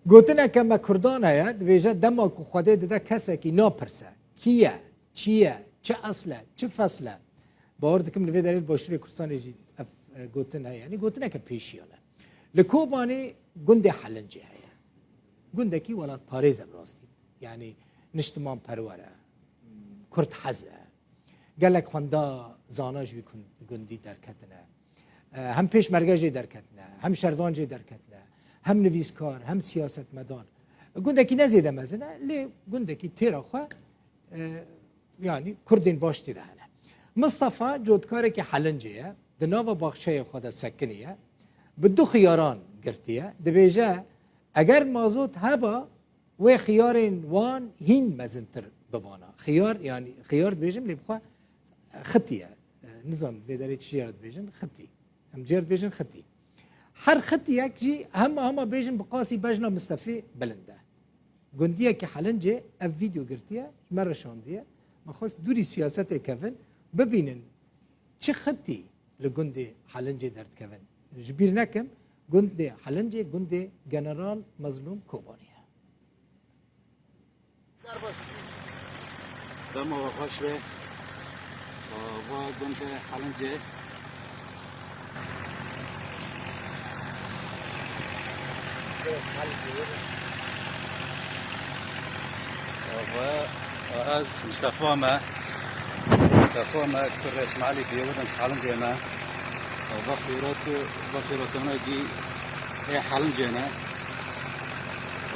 گوتنه که ما کردان هست ویژه دما که خواده دیده کسی که نپرسه کیه چیه چه اصله چه فصله باورد کم لوی دارید باشوری کردستان جی گوتنه یعنی گوتنه که پیشیانه لکوبانی گندê حلنجê heye gundekî welat parêz em rastî yani niştiman perwere Kurd hez e gelek xwenda zana ji wî gundî derketine hem pêşmerge jê derketine hem şervan jê derketine hem nivîskar hem siyasetmedan gundekî ne zêde mezin e lê gundekî têra xwe yani Kurdên baş tê de hene Mustafa cotkarekî Helincê ye di nava baxçeyê xwe de sekiniye bi du xiyaran girtiye dibêje eger mazot heba wê xiyarên wan hîn mezintir bibana xiyar yani xiyar dibêjim lê bixwe xitiye nizam vê derê çi jêr dibêjin xitî em cêr dibêjin xitî her xitiyek jî hema bêjin bi qasî bejna Mustafê bilind e gundiyekî Helincê ev vîdeo girtiye me reşandiye me xwest dûrî siyasetê kevin bibînin çi xitî li gundê Helincê derdkevin ji bîr nekim gundê Helincê gundê General Mezlûm Kobanî ye. Dema xweş ve va gundê Helincê از مصطفى ما كل اسماعيلي في ودن حلنجة ما بخيراتنا دي هي حلنجة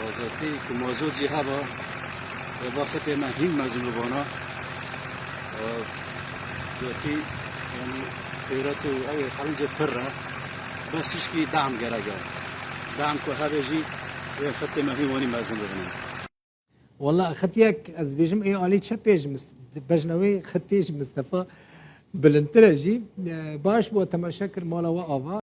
وقتي كموزود جي هبا وبختي ما هم مزلوبانا وقتي يعني خيراتو أي حلنجة برا بس إشكي دعم جراجا دعم كهذا جي وختي ما هم وني مزلوبانا والله خطيك از بيجم اي علي تشبيج بجنوي خطيج مصطفى بلنترجي باش بو تماشكر مالا و آوا